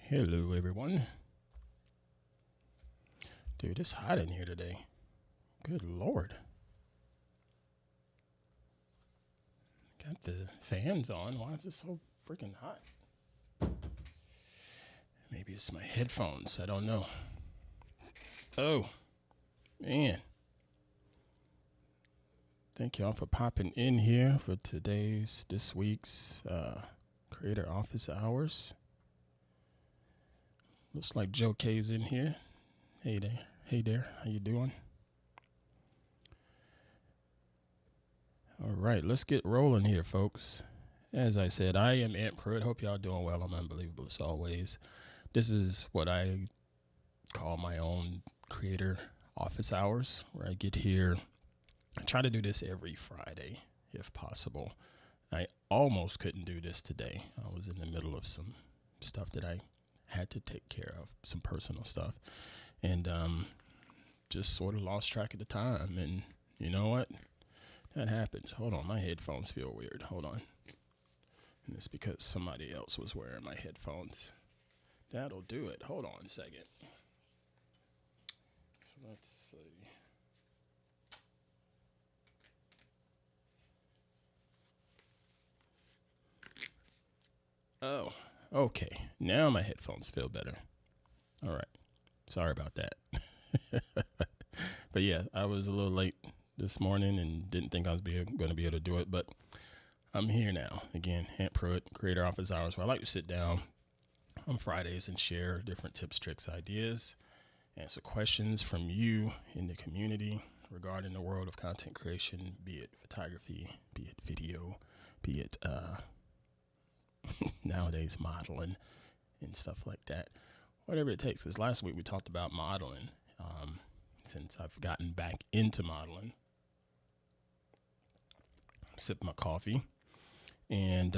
Hello everyone. Dude, it's hot in here today. Good Lord. Got the fans on. Why is it so freaking hot? Maybe it's my headphones. I don't know. Oh, man. Thank y'all for popping in here for this week's Creator Office Hours. Looks like Joe K's in here. Hey there. Hey there. How you doing? All right, let's get rolling here, folks. As I said, I am Pruitt. Hope y'all doing well. I'm unbelievable as always. This is what I call my own Creator Office Hours, where I get here. I try to do this every Friday, if possible. I almost couldn't do this today. I was in the middle of some stuff that I had to take care of, some personal stuff, and just sort of lost track of the time. And you know what? That happens. Hold on, my headphones feel weird. Hold on. And it's because somebody else was wearing my headphones. That'll do it. Hold on a second. So let's see. Oh, okay. Now my headphones feel better. All right. Sorry about that. But yeah, I was a little late this morning and didn't think I was going to be able to do it, but I'm here now. Again, Pruitt, Creator Office Hours, where I like to sit down on Fridays and share different tips, tricks, ideas, answer questions from you in the community regarding the world of content creation, be it photography, be it video, be it nowadays modeling and stuff like that. Whatever it takes. Because last week we talked about modeling. Since I've gotten back into modeling, sip my coffee, and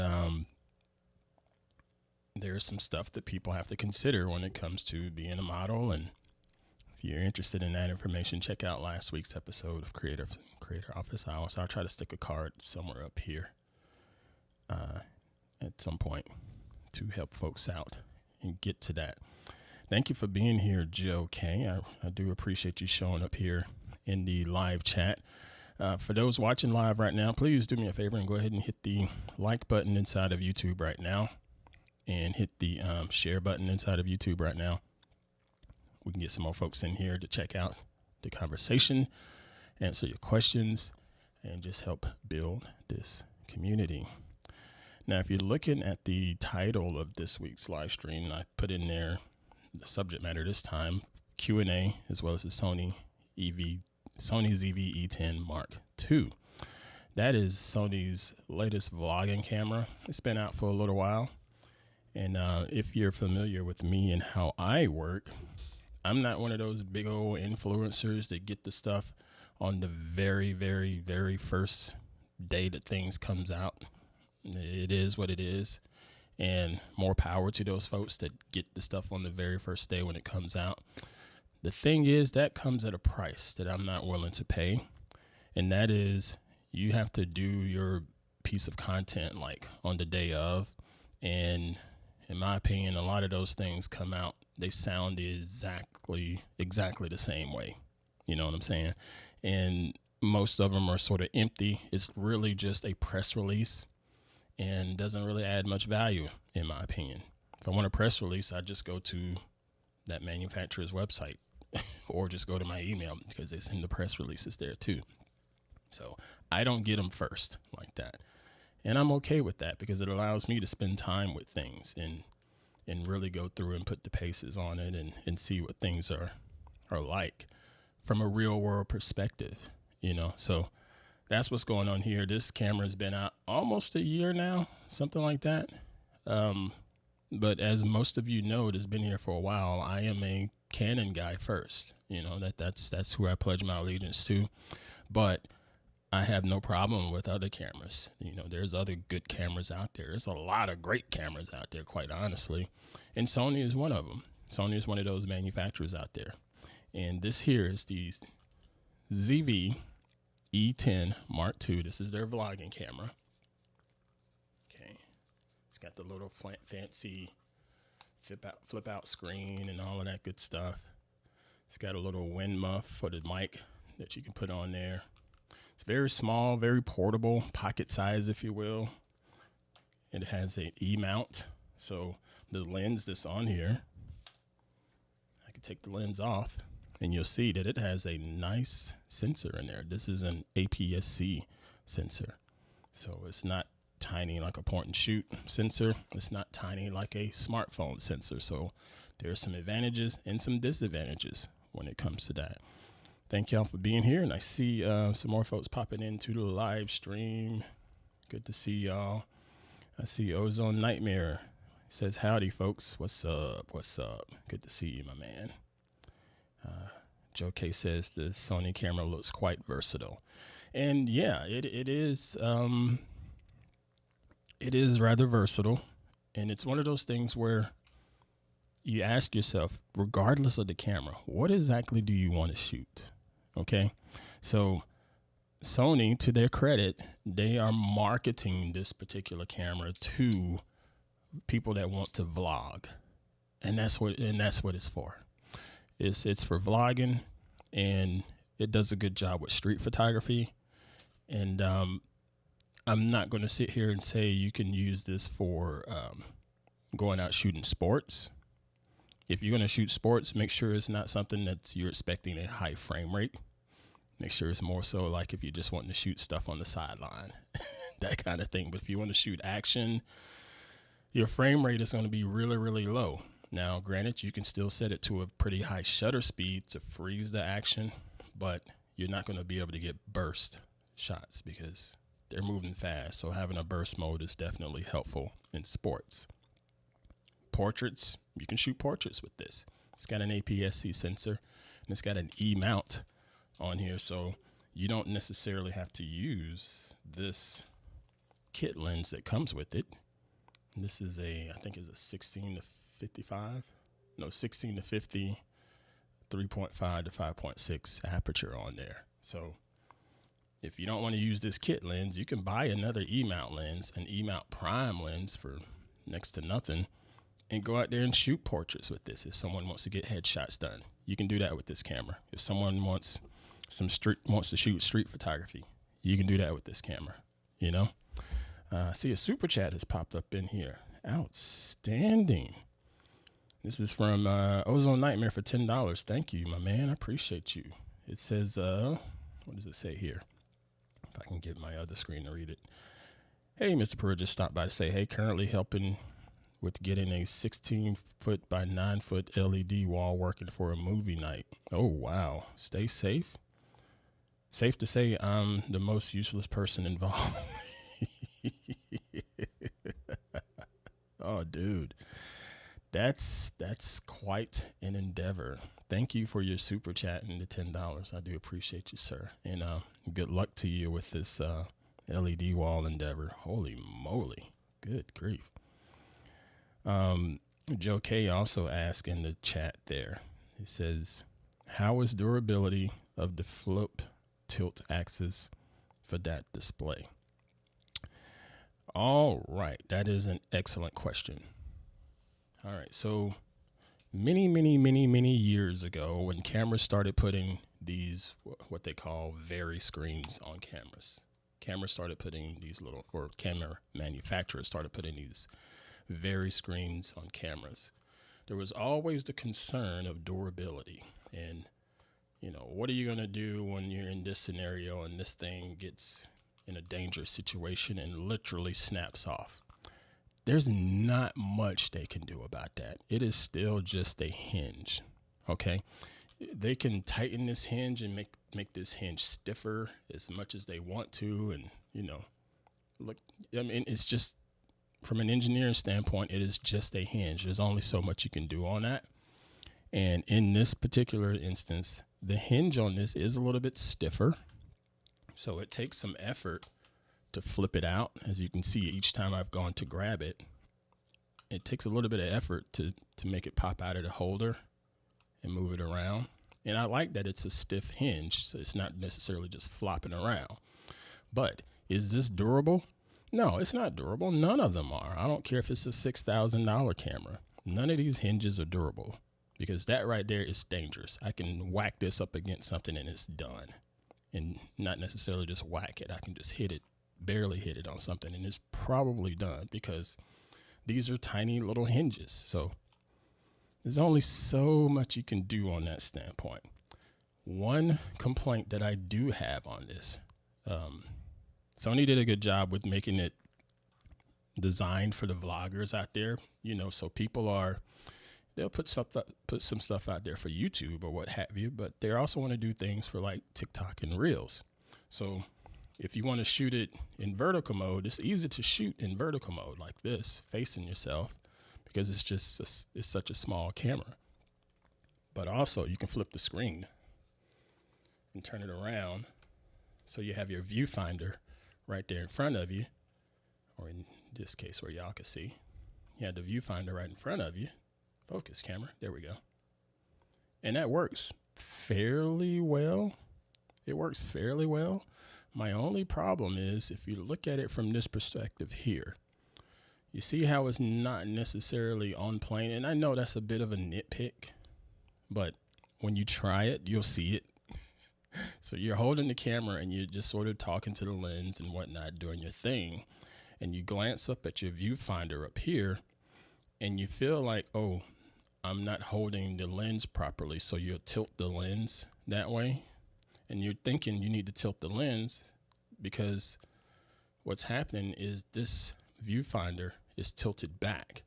there's some stuff that people have to consider when it comes to being a model. And if you're interested in that information, check out last week's episode of Creator Office Hours. I'll try to stick a card somewhere up here at some point to help folks out and get to that. Thank you for being here, Joe K. I do appreciate you showing up here in the live chat. For those watching live right now, please do me a favor and go ahead and hit the like button inside of YouTube right now and hit the share button inside of YouTube right now. We can get some more folks in here to check out the conversation, answer your questions, and just help build this community. Now, if you're looking at the title of this week's live stream, I put in there the subject matter this time, Q&A, as well as the Sony ZV-E10 II. That is Sony's latest vlogging camera. It's been out for a little while. And if you're familiar with me and how I work, I'm not one of those big old influencers that get the stuff on the very, very, very first day that things comes out. It is what it is. And more power to those folks that get the stuff on the very first day when it comes out. The thing is, that comes at a price that I'm not willing to pay. And that is, you have to do your piece of content like on the day of. And in my opinion, a lot of those things come out, they sound exactly the same way. You know what I'm saying? And most of them are sort of empty. It's really just a press release and doesn't really add much value, in my opinion. If I want a press release, I just go to that manufacturer's website or just go to my email because they send the press releases there too. So I don't get them first like that. And I'm okay with that because it allows me to spend time with things and really go through and put the paces on it and see what things are like from a real world perspective, you know. So that's what's going on here. This camera has been out almost a year now, something like that. But as most of you know, it has been here for a while. I am a Canon guy first. You know, that's who I pledge my allegiance to. But I have no problem with other cameras. You know, there's other good cameras out there. There's a lot of great cameras out there, quite honestly. And Sony is one of them. Sony is one of those manufacturers out there. And this here is the ZV-E10 II. This is their vlogging camera. Okay. It's got the little fancy flip out screen and all of that good stuff. It's got a little wind muff for the mic that you can put on there. It's very small, very portable, pocket size, if you will. It has an E-mount, so the lens that's on here, I can take the lens off, and you'll see that it has a nice sensor in there. This is an APS-C sensor, so it's not tiny like a point and shoot sensor. It's not tiny like a smartphone sensor. So there are some advantages and some disadvantages when it comes to that. Thank y'all for being here, and I see some more folks popping into the live stream. Good to see y'all. I see Ozone Nightmare. He says, howdy folks, what's up, what's up? Good to see you, my man. Joe K says the Sony camera looks quite versatile. And yeah, it is rather versatile. And it's one of those things where you ask yourself, regardless of the camera, what exactly do you want to shoot? Okay. So Sony, to their credit, they are marketing this particular camera to people that want to vlog. And that's what it's for. It's for vlogging, and it does a good job with street photography. And I'm not going to sit here and say you can use this for going out shooting sports. If you're going to shoot sports, make sure it's not something that you're expecting a high frame rate. Make sure it's more so like if you're just wanting to shoot stuff on the sideline, that kind of thing. But if you want to shoot action, your frame rate is going to be really, really low. Now, granted, you can still set it to a pretty high shutter speed to freeze the action, but you're not going to be able to get burst shots because they're moving fast. So having a burst mode is definitely helpful in sports. Portraits, you can shoot portraits with this. It's got an APS-C sensor, and it's got an E-mount on here, so you don't necessarily have to use this kit lens that comes with it. And this is I think it's a 16 to 55, no, 16 to 50, 3.5 to 5.6 aperture on there. So if you don't want to use this kit lens, you can buy another E-mount lens, an E-mount prime lens for next to nothing, and go out there and shoot portraits with this. If someone wants to get headshots done, you can do that with this camera. If someone wants to shoot street photography, you can do that with this camera. You know, see a super chat has popped up in here. Outstanding. This is from Ozone Nightmare for $10. Thank you, my man. I appreciate you. It says, what does it say here? If I can get my other screen to read it. Hey, Mr. Pruitt just stopped by to say, hey, currently helping with getting a 16-foot by 9-foot LED wall working for a movie night. Oh, wow. Stay safe. Safe to say I'm the most useless person involved. Oh, dude. That's quite an endeavor. Thank you for your super chat and the $10. I do appreciate you, sir. And good luck to you with this LED wall endeavor. Holy moly. Good grief. Joe K also asked in the chat there, he says, how is durability of the flip tilt axis for that display? All right. That is an excellent question. All right. So many years ago, when cameras started putting these, what they call vary screens on cameras, camera manufacturers started putting these vary screens on cameras. There was always the concern of durability. And, you know, what are you going to do when you're in this scenario and this thing gets in a dangerous situation and literally snaps off? There's not much they can do about that. It is still just a hinge. Okay. They can tighten this hinge and make this hinge stiffer as much as they want to. And, you know, look, I mean, it's just, from an engineering standpoint, it is just a hinge. There's only so much you can do on that. And in this particular instance, the hinge on this is a little bit stiffer. So it takes some effort to flip it out. As you can see, each time I've gone to grab it, it takes a little bit of effort to make it pop out of the holder and move it around. And I like that it's a stiff hinge, so it's not necessarily just flopping around. But is this durable? No, it's not durable. None of them are. I don't care if it's a $6,000 camera. None of these hinges are durable, because that right there is dangerous. I can whack this up against something and it's done. And not necessarily just whack it. I can just hit it, barely hit it on something, and it's probably done, because these are tiny little hinges. So there's only so much you can do on that standpoint. One complaint that I do have on this, Sony did a good job with making it designed for the vloggers out there, so they'll put some stuff out there for YouTube or what have you, but they also want to do things for like TikTok and Reels. So if you want to shoot it in vertical mode, it's easy to shoot in vertical mode like this, facing yourself, because it's such a small camera. But also you can flip the screen and turn it around, so you have your viewfinder right there in front of you, or in this case where y'all can see, you have the viewfinder right in front of you. Focus camera, there we go. And that works fairly well. It works fairly well. My only problem is, if you look at it from this perspective here, you see how it's not necessarily on plane. And I know that's a bit of a nitpick, but when you try it, you'll see it. So you're holding the camera and you're just sort of talking to the lens and whatnot, doing your thing. And you glance up at your viewfinder up here and you feel like, oh, I'm not holding the lens properly. So you'll tilt the lens that way. And you're thinking you need to tilt the lens, because what's happening is this viewfinder is tilted back.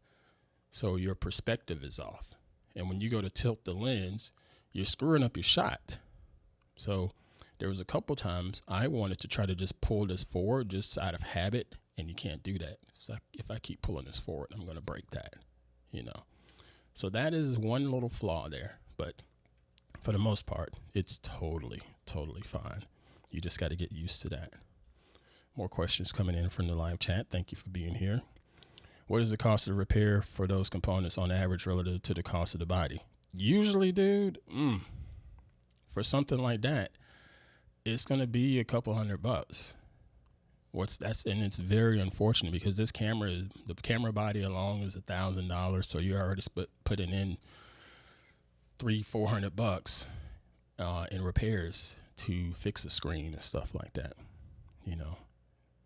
So your perspective is off. And when you go to tilt the lens, you're screwing up your shot. So there was a couple times I wanted to try to just pull this forward just out of habit, and you can't do that. So if I keep pulling this forward, I'm going to break that, So that is one little flaw there, but for the most part, it's totally fine. You just got to get used to that. More questions coming in from the live chat. Thank you for being here. What is the cost of repair for those components on average relative to the cost of the body? Usually, dude, for something like that, it's going to be a couple $100. And it's very unfortunate, because this camera, the camera body alone is $1,000. So you're already putting in $300-400 in repairs to fix a screen and stuff like that.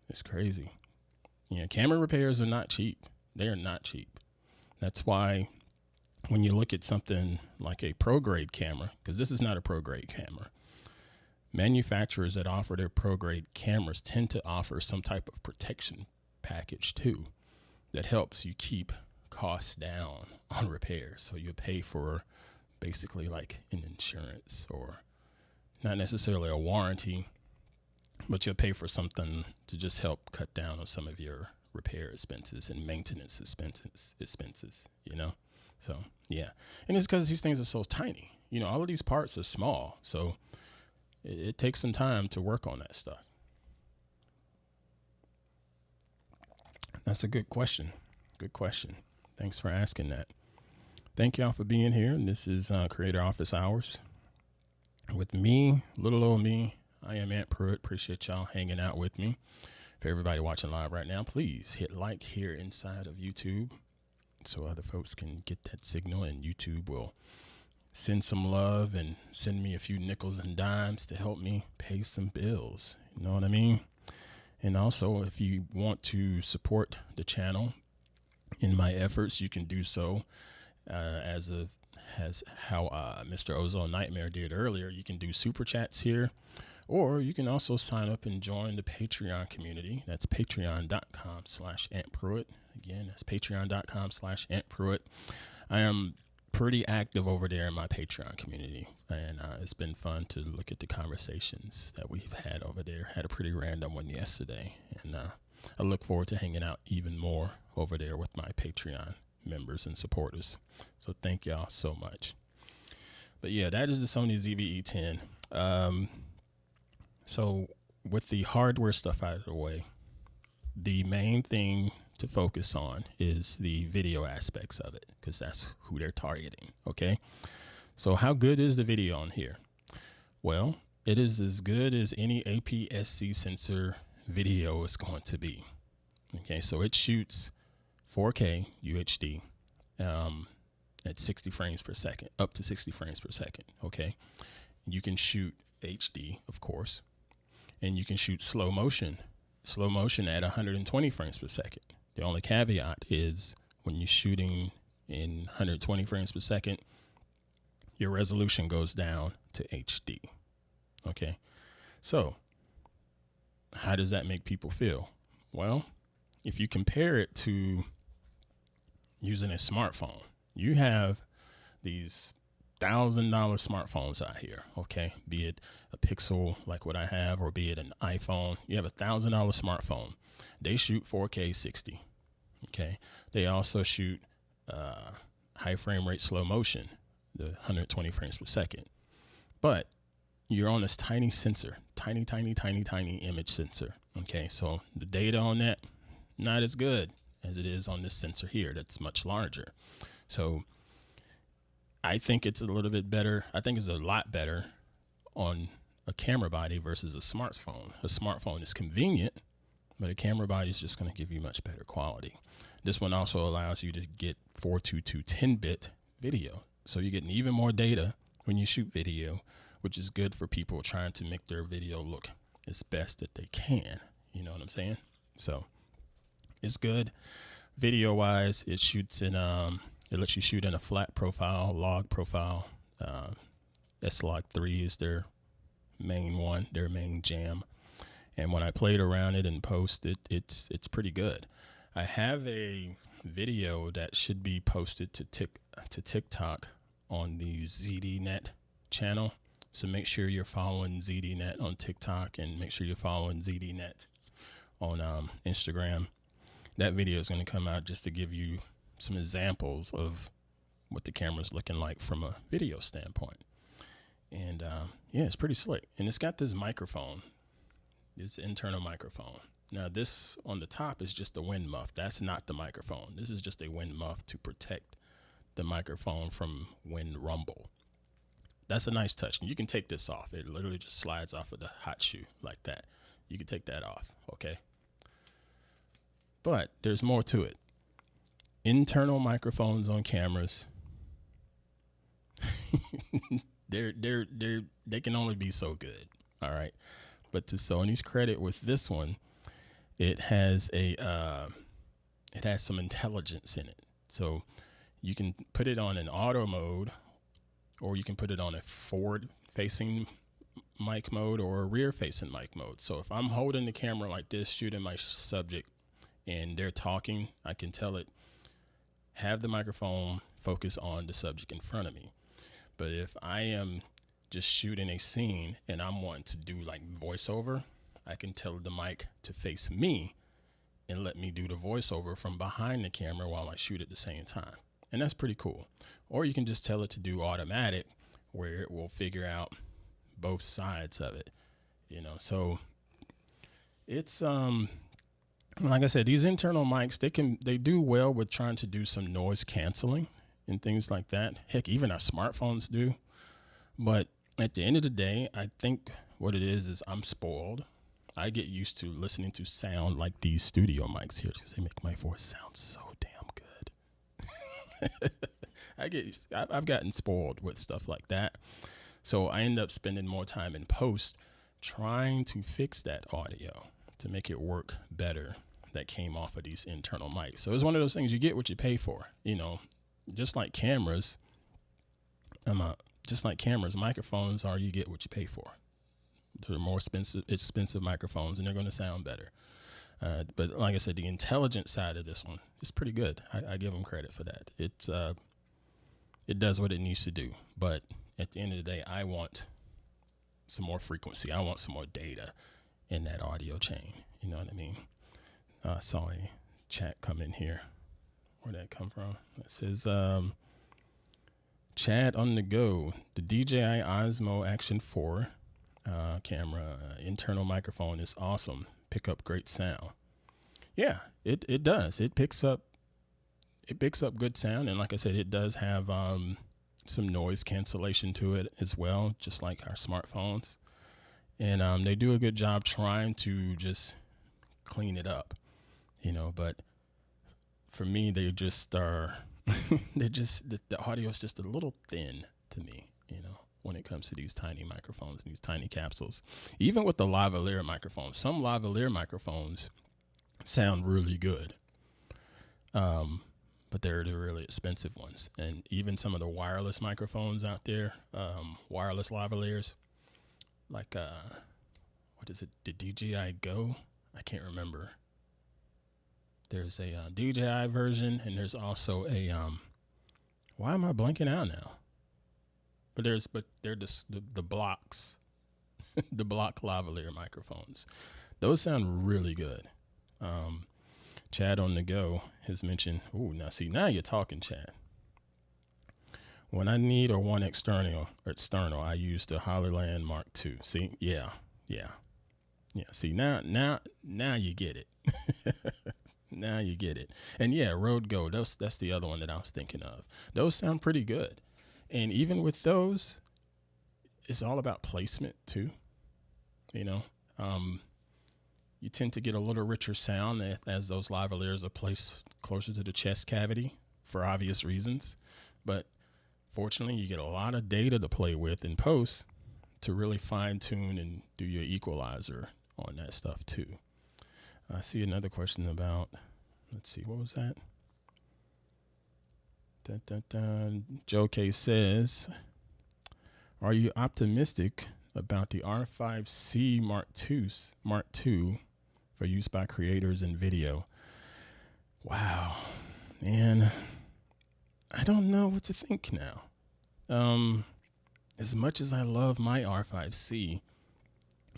It's crazy. Camera repairs are not cheap. They are not cheap. That's why when you look at something like a pro grade camera, because this is not a pro grade camera, manufacturers that offer their pro grade cameras tend to offer some type of protection package too, that helps you keep costs down on repairs. So you pay for basically like an insurance, or not necessarily a warranty, but you'll pay for something to just help cut down on some of your repair expenses and maintenance expenses, So yeah. And it's because these things are so tiny, all of these parts are small. So it takes some time to work on that stuff. That's a good question. Good question. Thanks for asking that. Thank y'all for being here. This is Creator Office Hours with me, little old me. I am Aunt Pruitt. Appreciate y'all hanging out with me. For everybody watching live right now, please hit like here inside of YouTube so other folks can get that signal, and YouTube will send some love and send me a few nickels and dimes to help me pay some bills. You know what I mean? And also, if you want to support the channel in my efforts, you can do so as how Mr. Ozone Nightmare did earlier. You can do super chats here, or you can also sign up and join the Patreon community. That's patreon.com/AuntPruitt. Again, that's patreon.com/AuntPruitt. I am pretty active over there in my Patreon community, and it's been fun to look at the conversations that we've had over there. Had a pretty random one yesterday, and I look forward to hanging out even more over there with my Patreon members and supporters. So thank y'all so much. But yeah, that is the Sony ZV-E10. So with the hardware stuff out of the way, the main thing to focus on is the video aspects of it, because that's who they're targeting. Okay. So how good is the video on here? Well, it is as good as any APS-C sensor video is going to be. Okay. So it shoots 4K UHD at 60 frames per second, up to 60 frames per second. Okay. You can shoot HD, of course, and you can shoot slow motion at 120 frames per second. The only caveat is when you're shooting in 120 frames per second, your resolution goes down to HD. Okay. So how does that make people feel? Well, if you compare it to using a smartphone, you have these $1,000 smartphones out here, okay? Be it a Pixel like what I have, or be it an iPhone. You have $1,000 smartphone. They shoot 4K 60, okay? They also shoot high frame rate slow motion, the 120 frames per second. But you're on this tiny sensor, tiny image sensor, okay? So the data on that, not as good as it is on this sensor here that's much larger. So I think it's a little bit better. I think it's a lot better on a camera body versus a smartphone. A smartphone is convenient, but a camera body is just going to give you much better quality. This one also allows you to get 422 10-bit video. So you're getting even more data when you shoot video, which is good for people trying to make their video look as best that they can. You know what I'm saying? So it's good. Video wise, it shoots in, it lets you shoot in a flat profile, log profile. S-Log3 is their main one, their main jam. And when I played around it and posted, it's pretty good. I have a video that should be posted to TikTok on the ZDNet channel. So make sure you're following ZDNet on TikTok, and make sure you're following ZDNet on Instagram. That video is going to come out just to give you some examples of what the camera's looking like from a video standpoint. And yeah, it's pretty slick. And it's got this microphone, this internal microphone. Now this on the top is just a wind muff. That's not the microphone. This is just a wind muff to protect the microphone from wind rumble. That's a nice touch. And you can take this off. It literally just slides off of the hot shoe like that. You can take that off, okay? But there's more to it. Internal microphones on cameras, they can only be so good, all right? But to Sony's credit with this one, it has some intelligence in it. So you can put it on an auto mode, or you can put it on a forward-facing mic mode or a rear-facing mic mode. So if I'm holding the camera like this, shooting my subject, and they're talking, I can tell it, have the microphone focus on the subject in front of me. But if I am just shooting a scene and I'm wanting to do like voiceover, I can tell the mic to face me and let me do the voiceover from behind the camera while I shoot at the same time. And that's pretty cool. Or you can just tell it to do automatic, where it will figure out both sides of it, you know. So it's like I said, these internal mics, they do well with trying to do some noise canceling and things like that. Heck, even our smartphones do. But at the end of the day, I think what it is I'm spoiled. I get used to listening to sound like these studio mics here because they make my voice sound so damn good. I've gotten spoiled with stuff like that. So I end up spending more time in post trying to fix that audio to make it work better that came off of these internal mics. So it's one of those things, you get what you pay for, you know, just like cameras, microphones are, you get what you pay for. They're more expensive microphones, and they're going to sound better. But like I said, the intelligent side of this one is pretty good. I give them credit for that. It does what it needs to do. But at the end of the day, I want some more frequency. I want some more data in that audio chain. You know what I mean? I saw a chat come in here. Where'd that come from? It says, Chad on the go. The DJI Osmo Action 4 camera internal microphone is awesome. Pick up great sound. Yeah, it does. It picks up good sound, and like I said, it does have some noise cancellation to it as well, just like our smartphones. And they do a good job trying to just clean it up, you know. But for me, they just are the audio is just a little thin to me, when it comes to these tiny microphones, these tiny capsules. Even with the lavalier microphones, some lavalier microphones sound really good. But they're the really expensive ones. And even some of the wireless microphones out there, wireless lavaliers, like, what is it? The DJI Go? I can't remember. There's a DJI version, and there's also a, why am I blanking out now? But they're just the blocks, the block lavalier microphones. Those sound really good. Chad on the go has mentioned, now you're talking, Chad. When I need or want external, I use the Hollyland Mark II. See, yeah. See, now you get it. Now you get it. And yeah, Rode Go, that's the other one that I was thinking of. Those sound pretty good. And even with those, it's all about placement too. You tend to get a little richer sound as those lavaliers are placed closer to the chest cavity for obvious reasons. But fortunately, you get a lot of data to play with in post to really fine tune and do your equalizer on that stuff too. I see another question about, let's see, what was that? Joe K says, are you optimistic about the R5C Mark II for use by creators in video? Wow, man, I don't know what to think now. As much as I love my R5C,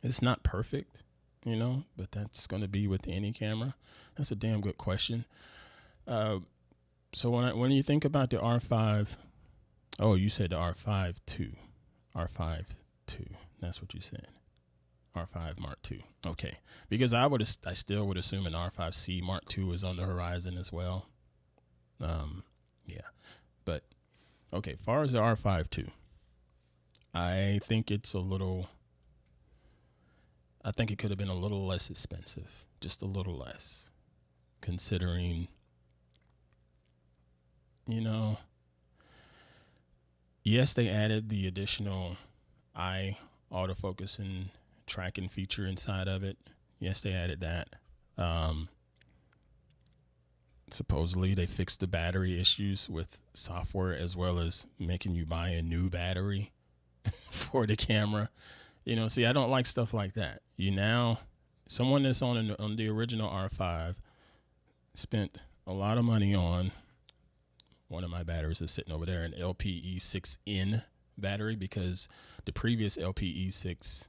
it's not perfect, but that's going to be with any camera. That's a damn good question. So when you think about the R5, you said the R5 II, R5 II. That's what you said. R5 Mark II. Okay, because I still would assume an R5C Mark II is on the horizon as well. Yeah, but okay. As far as the R5 II, I think it could have been a little less expensive, just a little less, considering, yes, they added the additional eye autofocus and tracking feature inside of it. Yes, they added that. Supposedly they fixed the battery issues with software, as well as making you buy a new battery for the camera. See, I don't like stuff like that. Someone that's on the original R5 spent a lot of money on, one of my batteries is sitting over there, an LPE6N battery, because the previous LPE6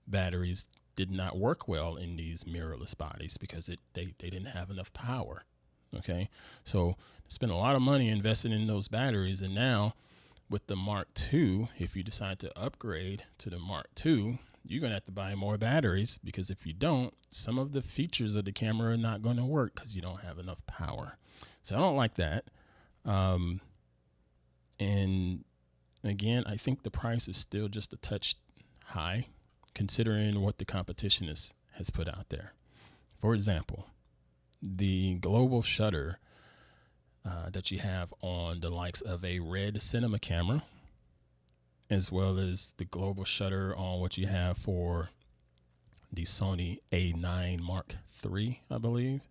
batteries did not work well in these mirrorless bodies because they didn't have enough power. Okay, so spent a lot of money investing in those batteries, and now with the Mark II, if you decide to upgrade to the Mark II, you're going to have to buy more batteries, because if you don't, some of the features of the camera are not going to work because you don't have enough power. So I don't like that. And again, I think the price is still just a touch high considering what the competition has put out there. For example, the global shutter that you have on the likes of a Red cinema camera, as well as the global shutter on what you have for the Sony A9 Mark III, I believe.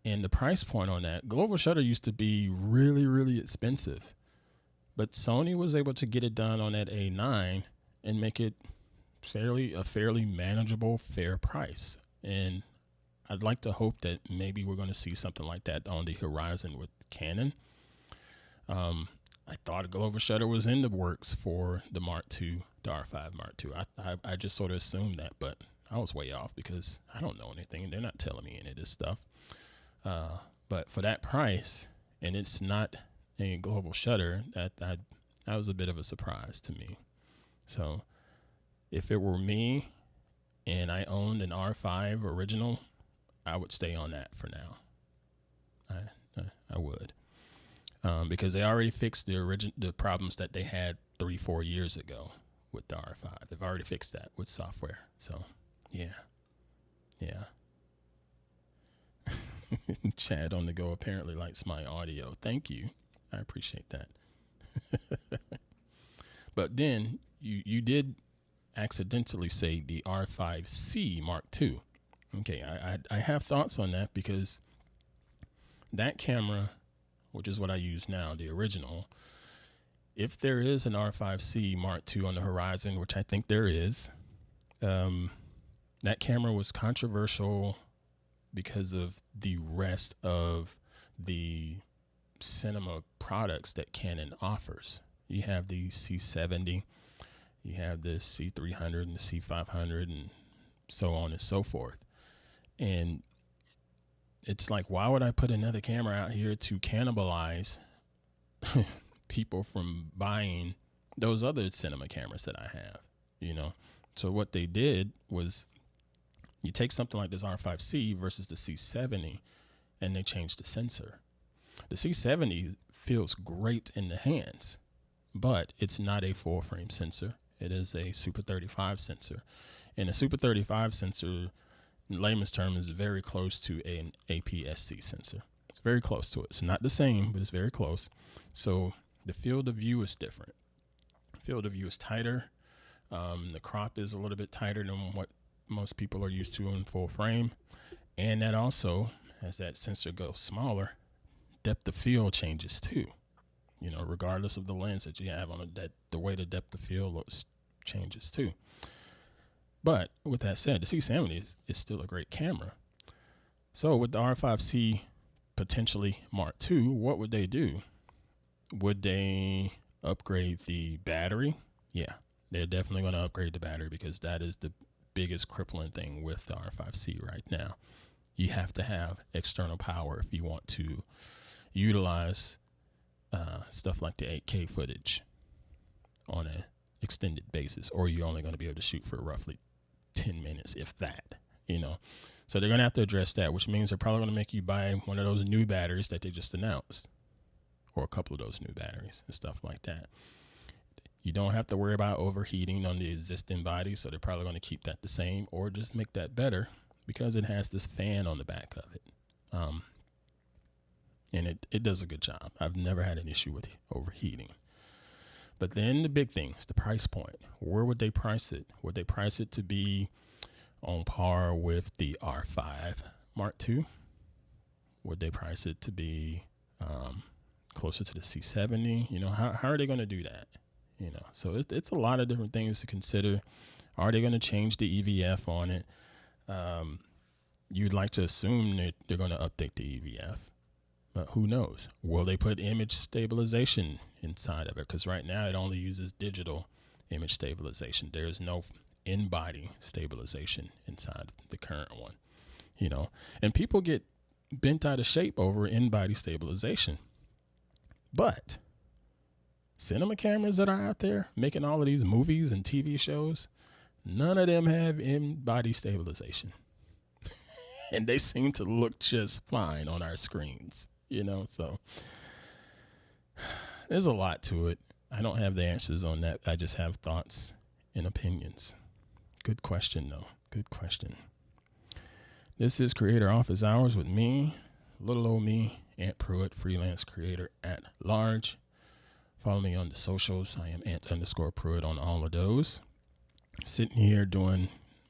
And the price point on that global shutter used to be really, really expensive, but Sony was able to get it done on that A9 and make it a fairly manageable, fair price. And I'd like to hope that maybe we're going to see something like that on the horizon with Canon. I thought a global shutter was in the works for the Mark II, the R5 Mark II. I just sort of assumed that, but I was way off because I don't know anything. They're not telling me any of this stuff. But for that price, and it's not a global shutter, that was a bit of a surprise to me. So if it were me and I owned an R5 original, I would stay on that for now. I would. Because they already fixed the problems that they had 3-4 years ago with the R5. They've already fixed that with software. So, yeah. Chad on the go apparently likes my audio. Thank you. I appreciate that. But then you did accidentally say the R5C Mark II. Okay, I have thoughts on that because that camera, which is what I use now, the original, if there is an R5C Mark II on the horizon, which I think there is, that camera was controversial because of the rest of the cinema products that Canon offers. You have the C70, you have the C300 and the C500 and so on and so forth. And it's like, why would I put another camera out here to cannibalize people from buying those other cinema cameras that I have, you know? So what they did was you take something like this R5C versus the C70 and they changed the sensor. The C70 feels great in the hands, but it's not a full frame sensor. It is a Super 35 sensor. And a Super 35 sensor, in layman's term, is very close to an APS-C sensor. It's very close to it. It's not the same, but it's very close. So the field of view is different. Field of view is tighter. The crop is a little bit tighter than what most people are used to in full frame. And that also, as that sensor goes smaller, depth of field changes too. You know, regardless of the lens that you have on it, that the way the depth of field looks changes too. But with that said, the C70 is still a great camera. So with the R5C potentially Mark II, what would they do? Would they upgrade the battery? Yeah, they're definitely going to upgrade the battery because that is the biggest crippling thing with the R5C right now. You have to have external power if you want to utilize stuff like the 8K footage on an extended basis, or you're only going to be able to shoot for roughly 10 minutes, if that, you know. So they're going to have to address that, which means they're probably going to make you buy one of those new batteries that they just announced, or a couple of those new batteries and stuff like that. You don't have to worry about overheating on the existing body, so they're probably going to keep that the same or just make that better because it has this fan on the back of it. And it does a good job. I've never had an issue with overheating. But then the big thing is the price point. Where would they price it? Would they price it to be on par with the R5 Mark II? Would they price it to be closer to the C70? You know, how are they going to do that? You know, so it's a lot of different things to consider. Are they going to change the EVF on it? You'd like to assume that they're going to update the EVF. But who knows? Will they put image stabilization inside of it? Because right now it only uses digital image stabilization. There is no in-body stabilization inside the current one, you know. And people get bent out of shape over in-body stabilization. But cinema cameras that are out there making all of these movies and TV shows, none of them have in-body stabilization. And they seem to look just fine on our screens. You know, so there's a lot to it. I don't have the answers on that. I just have thoughts and opinions. Good question, though. Good question. This is Creator Office Hours with me, little old me, Ant Pruitt, freelance creator at large. Follow me on the socials. I am Ant_Pruitt on all of those. Sitting here doing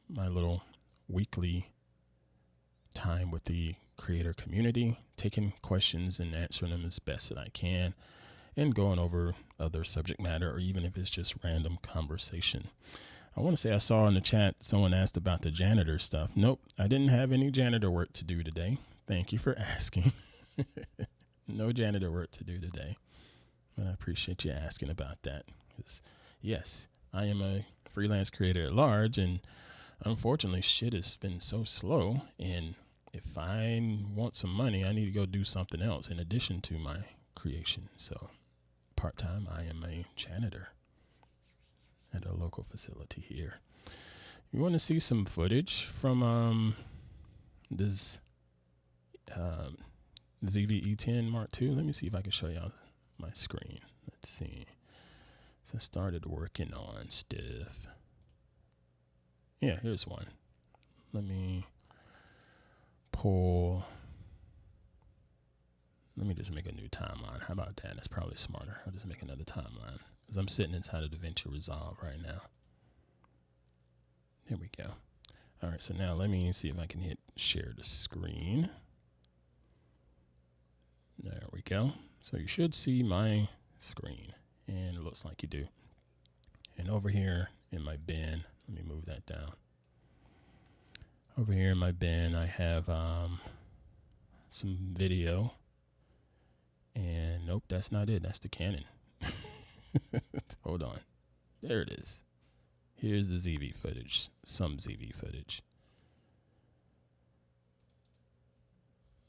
my little weekly time with the creator community, taking questions and answering them as best that I can, and going over other subject matter, or even if it's just random conversation. I want to say I saw in the chat someone asked about the janitor stuff. Nope, I didn't have any janitor work to do today. Thank you for asking. No janitor work to do today, but I appreciate you asking about that. Yes, I am a freelance creator at large, and unfortunately shit has been so slow, and if I want some money, I need to go do something else in addition to my creation. So part-time, I am a janitor at a local facility here. You want to see some footage from this ZV-E10 Mark II? Let me see if I can show y'all my screen. Let's see. So I started working on stuff. Yeah, here's one. Let me let me just make a new timeline. How about that? That's probably smarter. I'll just make another timeline because I'm sitting inside of DaVinci Resolve right now. There we go. All right, so now let me see if I can hit share the screen. There we go. So you should see my screen, and it looks like you do. And over here in my bin, let me move that down. Over here in my bin, I have some video. And nope, that's not it. That's the Canon. Hold on. There it is. Here's the ZV footage, some ZV footage.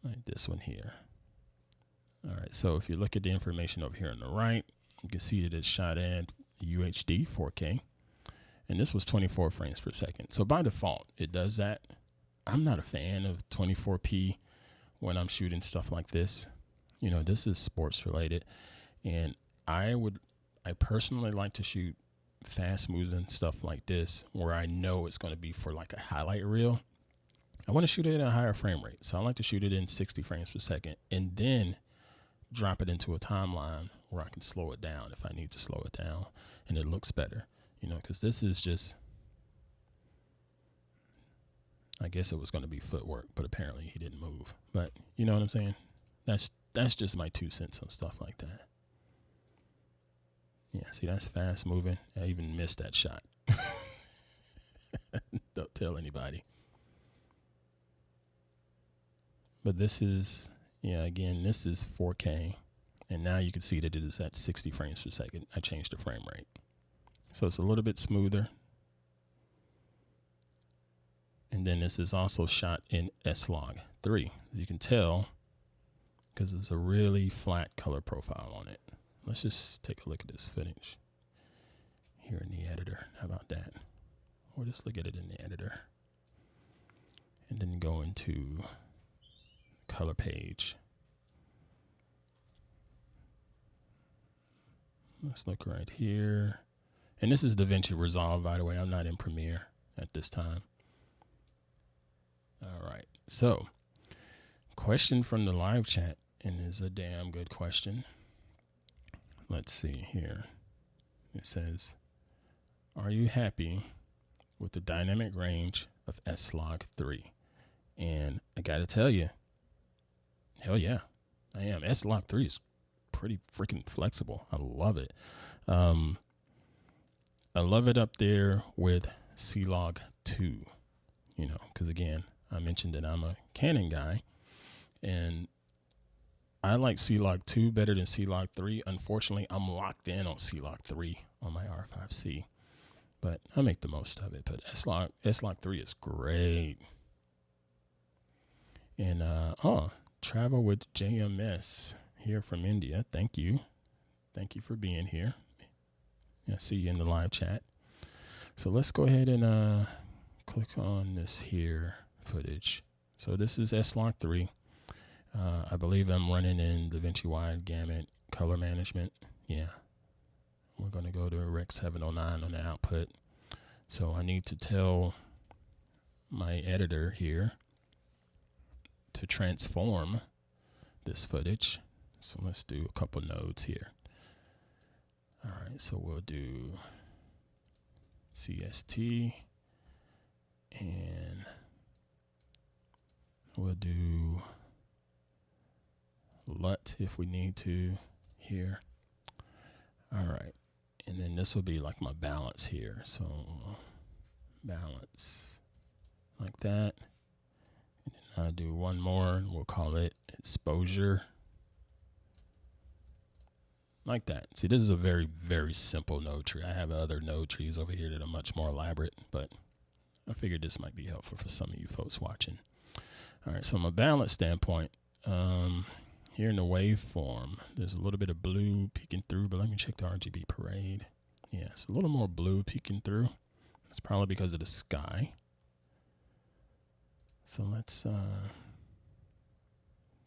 Like this one here. All right, so if you look at the information over here on the right, you can see that it's shot at UHD 4K. And this was 24 frames per second. So by default, it does that. I'm not a fan of 24p when I'm shooting stuff like this. You know, this is sports related. And I personally like to shoot fast moving stuff like this where I know it's going to be for like a highlight reel. I want to shoot it at a higher frame rate, so I like to shoot it in 60 frames per second and then drop it into a timeline where I can slow it down if I need to slow it down and it looks better, you know, because this is just, I guess it was going to be footwork, but apparently he didn't move. But you know what I'm saying? That's just my 2 cents on stuff like that. Yeah, see, that's fast moving. I even missed that shot. Don't tell anybody. But this is, yeah, again, this is 4K. And now you can see that it is at 60 frames per second. I changed the frame rate. So it's a little bit smoother. And then this is also shot in S-Log 3. As you can tell, because it's a really flat color profile on it. Let's just take a look at this footage here in the editor. How about that? Or just look at it in the editor. And then go into color page. Let's look right here. And this is DaVinci Resolve, by the way. I'm not in Premiere at this time. All right. So, question from the live chat, and it's a damn good question. Let's see here. It says, are you happy with the dynamic range of S-Log 3? And I got to tell you, hell yeah, I am. S-Log 3 is pretty freaking flexible. I love it. I love it up there with C-Log 2, you know, because again, I mentioned that I'm a Canon guy, and I like C-Log 2 better than C-Log 3. Unfortunately, I'm locked in on C-Log 3 on my R5C, but I make the most of it. But S-Log 3 is great. And, Travel with JMS here from India. Thank you. Thank you for being here. I see you in the live chat. So let's go ahead and click on this here footage. So this is S-Log 3. I believe I'm running in DaVinci Wide Gamut color management. Yeah. We're going to go to Rec 709 on the output. So I need to tell my editor here to transform this footage. So let's do a couple nodes here. All right, so we'll do CST and we'll do LUT if we need to here. All right, and then this will be like my balance here. So balance like that. And then I'll do one more and we'll call it exposure. Like that. See, this is a very, very simple node tree. I have other node trees over here that are much more elaborate, but I figured this might be helpful for some of you folks watching. All right, so from a balance standpoint, here in the waveform, there's a little bit of blue peeking through, but let me check the RGB parade. Yeah, it's a little more blue peeking through. It's probably because of the sky. So let's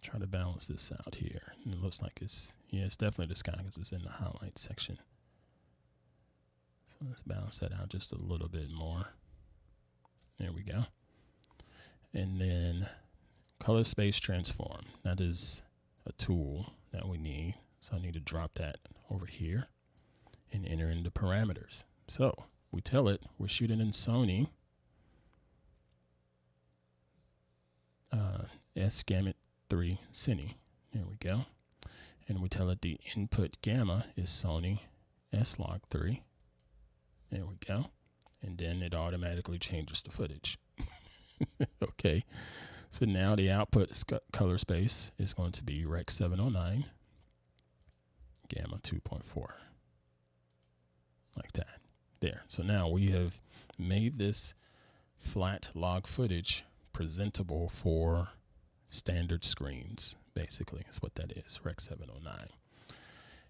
try to balance this out here. And it looks like it's definitely the sky because it's in the highlight section. So let's balance that out just a little bit more. There we go. And then color space transform. That is a tool that we need. So I need to drop that over here and enter in the parameters. So we tell it we're shooting in Sony S-Gamut 3 Cine. There we go. And we tell it the input gamma is Sony S-Log 3. There we go. And then it automatically changes the footage. Okay. So now the output color space is going to be Rec 709 gamma 2.4. Like that. There. So now we have made this flat log footage presentable for standard screens. Basically, is what that is, Rec 709.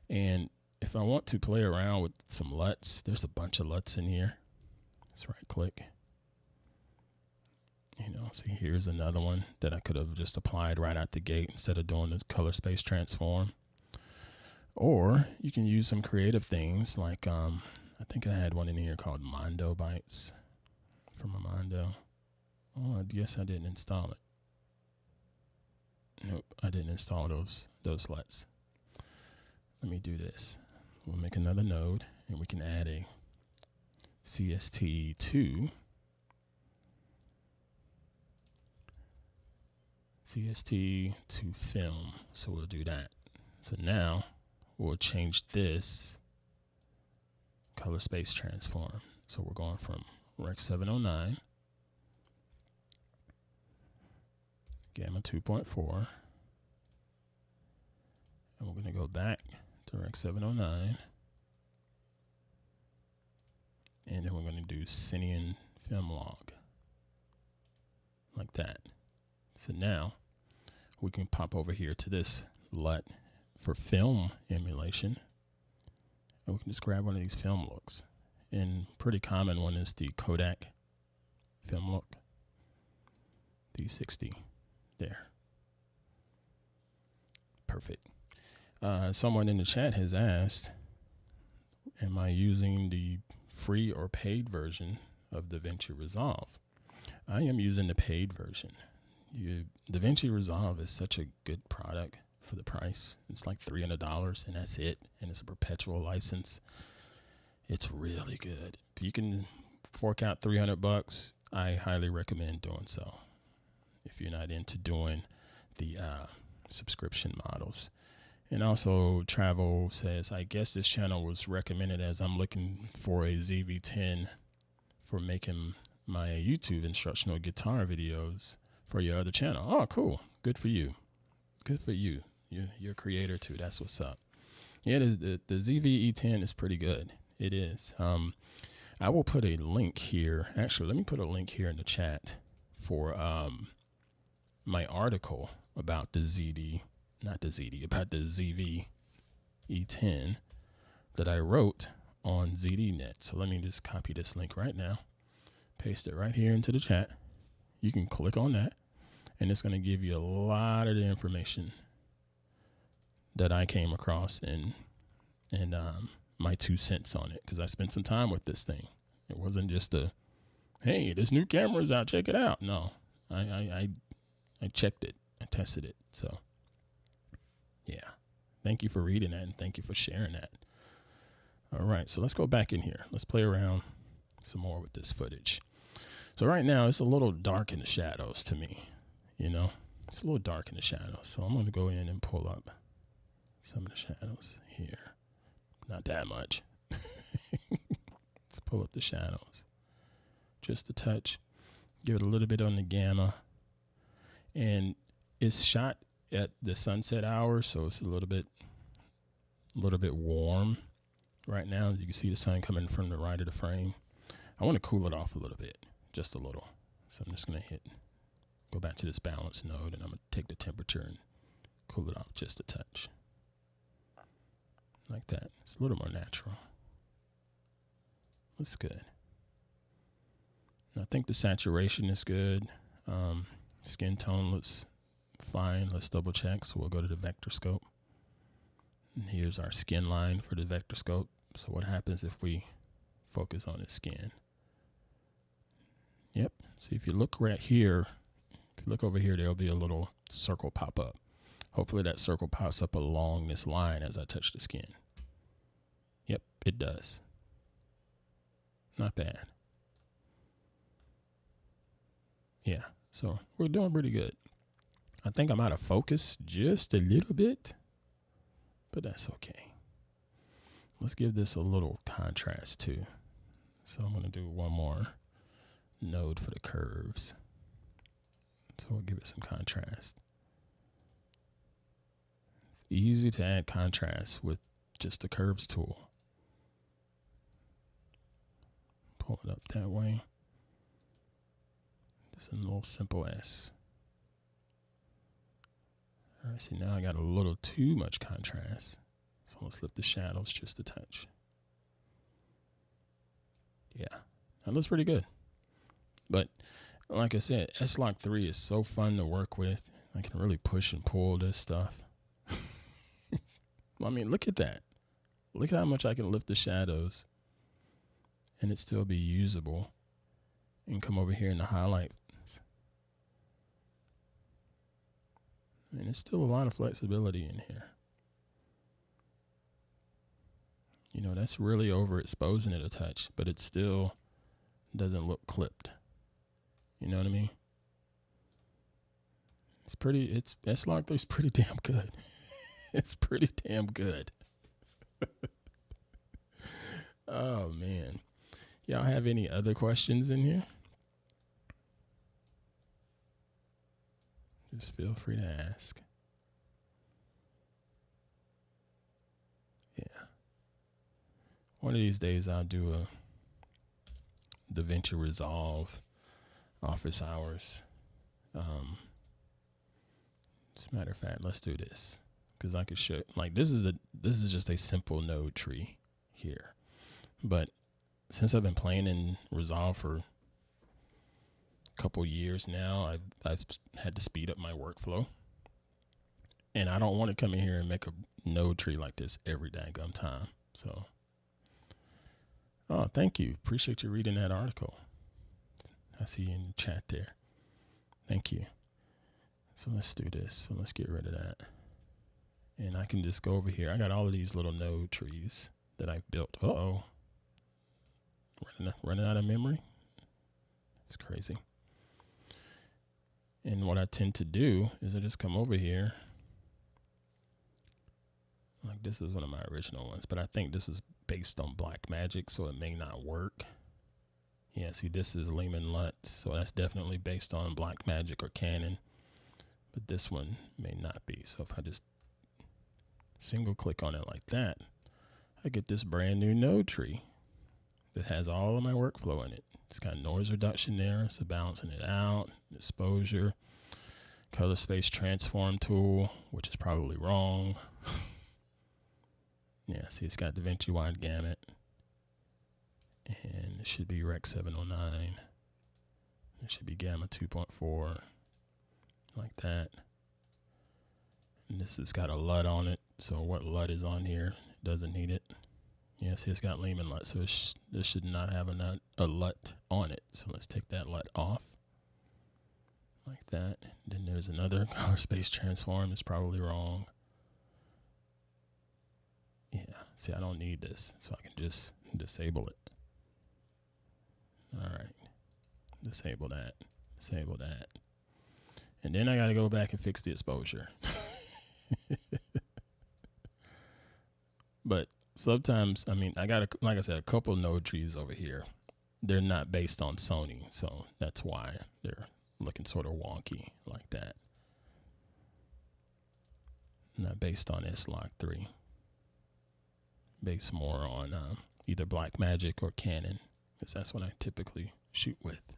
And if I want to play around with some LUTs, there's a bunch of LUTs in here. Let's right click. You know, see, here's another one that I could have just applied right out the gate instead of doing this color space transform. Or you can use some creative things like, I think I had one in here called Mondo Bytes from a Mondo. Oh, I guess I didn't install it. Nope, I didn't install those LUTs. Let me do this. We'll make another node and we can add a CST2 to film. So we'll do that. So now we'll change this color space transform. So we're going from Rec 709 gamma 2.4, and we're going to go back to Rec 709, and then we're going to do Cine film log like that. So now we can pop over here to this LUT for film emulation, and we can just grab one of these film looks. And pretty common one is the Kodak film look, D60. There. Perfect. Someone in the chat has asked, am I using the free or paid version of DaVinci Resolve? I am using the paid version. DaVinci Resolve is such a good product for the price. It's like $300 and that's it. And it's a perpetual license. It's really good. If you can fork out $300, I highly recommend doing so. If you're not into doing the subscription models. And also Travel says, I guess this channel was recommended as I'm looking for a ZV-10 for making my YouTube instructional guitar videos for your other channel. Oh, cool. Good for you. Good for you. You're a creator too. That's what's up. Yeah, the ZV-E10 is pretty good. It is. I will put a link here. Actually, let me put a link here in the chat for my article about the about the ZV-E10 that I wrote on ZDNet. So let me just copy this link right now, paste it right here into the chat. You can click on that and it's going to give you a lot of the information that I came across and my 2 cents on it, because I spent some time with this thing. It wasn't just a, hey, this new camera's out, check it out. No, I checked it. I tested it. So, yeah. Thank you for reading that, and thank you for sharing that. All right, so let's go back in here. Let's play around some more with this footage. So right now, it's a little dark in the shadows to me. You know, it's a little dark in the shadows. So I'm going to go in and pull up some of the shadows here. Not that much. Let's pull up the shadows. Just a touch. Give it a little bit on the gamma. And it's shot at the sunset hour, so it's a little bit warm right now. You can see the sun coming from the right of the frame. I want to cool it off a little bit, just a little. So I'm just going to go back to this balance node, and I'm going to take the temperature and cool it off just a touch. Like that. It's a little more natural. Looks good. And I think the saturation is good. Skin tone looks fine. Let's double check. So we'll go to the vector scope. And here's our skin line for the vector scope. So what happens if we focus on his skin? Yep. See, if you look right here, if you look over here, there'll be a little circle pop up. Hopefully that circle pops up along this line as I touch the skin. Yep, it does. Not bad. Yeah, so we're doing pretty good. I think I'm out of focus just a little bit, but that's okay. Let's give this a little contrast too. So I'm going to do one more node for the curves. So we'll give it some contrast. It's easy to add contrast with just the curves tool. Pull it up that way. Just a little simple S. All right, see now I got a little too much contrast. So let's lift the shadows just a touch. Yeah, that looks pretty good. But like I said, S-Log 3 is so fun to work with. I can really push and pull this stuff. I mean, look at that. Look at how much I can lift the shadows and it still be usable. And come over here in the highlights. And there's still a lot of flexibility in here. You know, that's really overexposing it a touch, but it still doesn't look clipped. You know what I mean? It's pretty, S-Log 3 is pretty damn good. It's pretty damn good. Oh, man. Y'all have any other questions in here? Just feel free to ask. Yeah. One of these days I'll do a DaVinci Resolve office hours. As a matter of fact, let's do this because I could show. Like this is just a simple node tree here, but since I've been playing in Resolve for a couple years now, I've had to speed up my workflow, and I don't want to come in here and make a node tree like this every daggum time. So, oh, thank you. Appreciate you reading that article. I see you in the chat there. Thank you. So let's do this. So let's get rid of that. And I can just go over here. I got all of these little node trees that I've built. Uh-oh. Running out of memory. It's crazy. And what I tend to do is I just come over here. Like this is one of my original ones, but I think this was based on Blackmagic, so it may not work. Yeah, see, this is Lehman Lutz, so that's definitely based on Blackmagic or Canon, but this one may not be. So if I just single click on it like that, I get this brand new node tree that has all of my workflow in it. It's got noise reduction there, so balancing it out, exposure, color space transform tool, which is probably wrong. Yeah, see, it's got DaVinci wide gamut. And it should be Rec 709. It should be Gamma 2.4, like that. And this has got a LUT on it. So what LUT is on here? It doesn't need it. Yeah, see, it's got Lehman LUT, so this should not have a LUT on it. So let's take that LUT off, like that. Then there's another color space transform. It's probably wrong. Yeah, see, I don't need this, so I can just disable it. All right, disable that, disable that. And then I got to go back and fix the exposure. But sometimes, I mean, I got, like I said, a couple node trees over here. They're not based on Sony, so that's why they're looking sort of wonky like that. Not based on S-Log 3. Based more on either Blackmagic or Canon, because that's what I typically shoot with.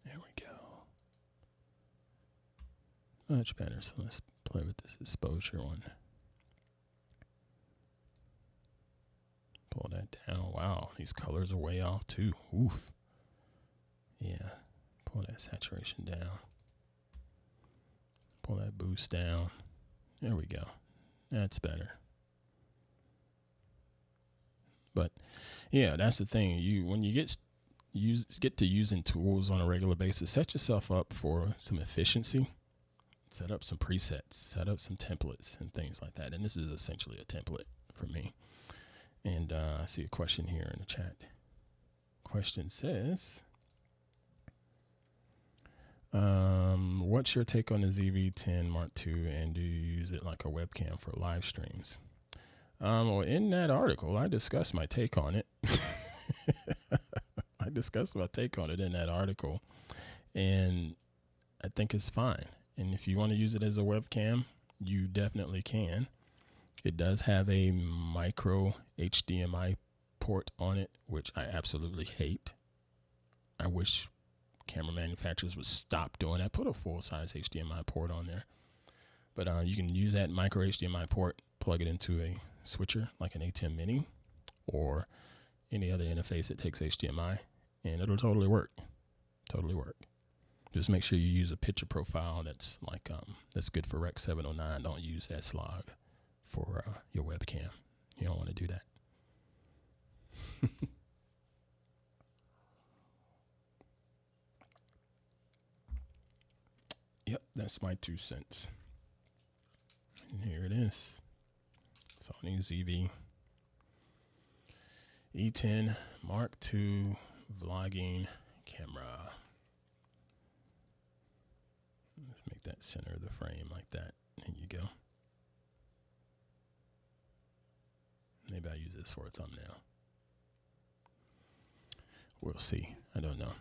There we go. Much better. So let's play with this exposure one. Pull that down. Wow, these colors are way off too. Oof. Yeah. Pull that saturation down. Pull that boost down. There we go. That's better. But yeah, that's the thing. When you get get to using tools on a regular basis, set yourself up for some efficiency. Set up some presets, set up some templates and things like that. And this is essentially a template for me. And I see a question here in the chat. Question says, what's your take on the ZV-10 Mark II, and do you use it like a webcam for live streams? Well, in that article, I discussed my take on it. I discussed my take on it in that article, and I think it's fine. And if you want to use it as a webcam, you definitely can. It does have a micro HDMI port on it, which I absolutely hate. I wish camera manufacturers would stop doing that. Put a full-size HDMI port on there. But you can use that micro HDMI port, plug it into a switcher like an A10 Mini or any other interface that takes HDMI, and it'll totally work. Totally work. Just make sure you use a picture profile that's like that's good for Rec 709. Don't use that slog for your webcam. You don't want to do that. Yep, that's my 2 cents. And here it is. Sony ZV-E10 Mark II vlogging camera. Let's make that center of the frame like that. There you go. Maybe I'll use this for a thumbnail. We'll see. I don't know.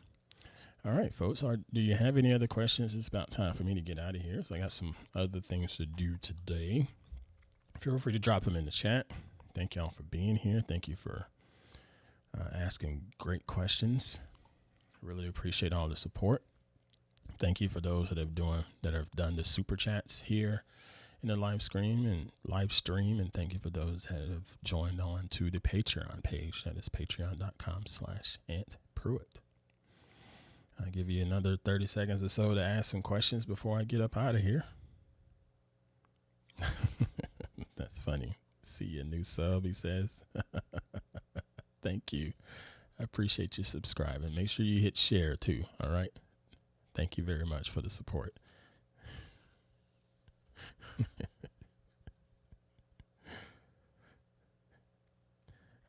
All right, folks. Do you have any other questions? It's about time for me to get out of here. So I got some other things to do today. Feel free to drop them in the chat. Thank y'all for being here. Thank you for asking great questions. Really appreciate all the support. Thank you for those that have done the super chats here in the live stream, and thank you for those that have joined on to the Patreon page. That is patreon.com/AntPruitt. I'll give you another 30 seconds or so to ask some questions before I get up out of here. That's funny. See a new sub, he says. Thank you. I appreciate you subscribing. Make sure you hit share too. All right. Thank you very much for the support.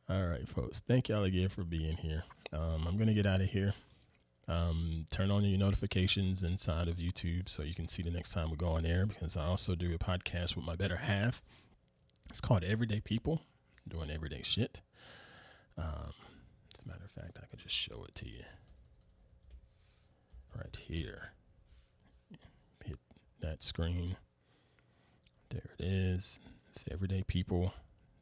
All right, folks. Thank y'all again for being here. I'm going to get out of here. Turn on your notifications inside of YouTube so you can see the next time we go on air, because I also do a podcast with my better half. It's called Everyday People, doing everyday shit. As a matter of fact, I could just show it to you right here. Hit that screen. There it is. It's Everyday People,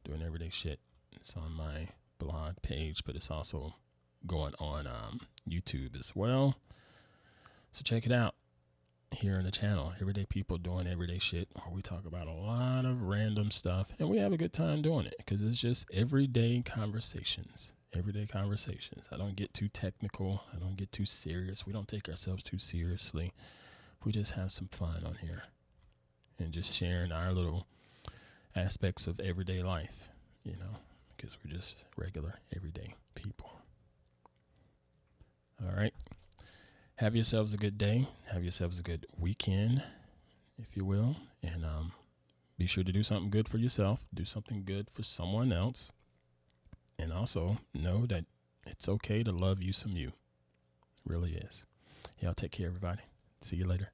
doing everyday shit. It's on my blog page, but it's also going on YouTube as well. So check it out here on the channel, Everyday People Doing Everyday Shit, where we talk about a lot of random stuff, and we have a good time doing it because it's just everyday conversations. Everyday conversations. I don't get too technical. I don't get too serious. We don't take ourselves too seriously. We just have some fun on here and just sharing our little aspects of everyday life, you know, because we're just regular, everyday people. All right. Have yourselves a good day. Have yourselves a good weekend, if you will. And be sure to do something good for yourself. Do something good for someone else. And also know that it's okay to love you some you. It really is. Y'all take care, everybody. See you later.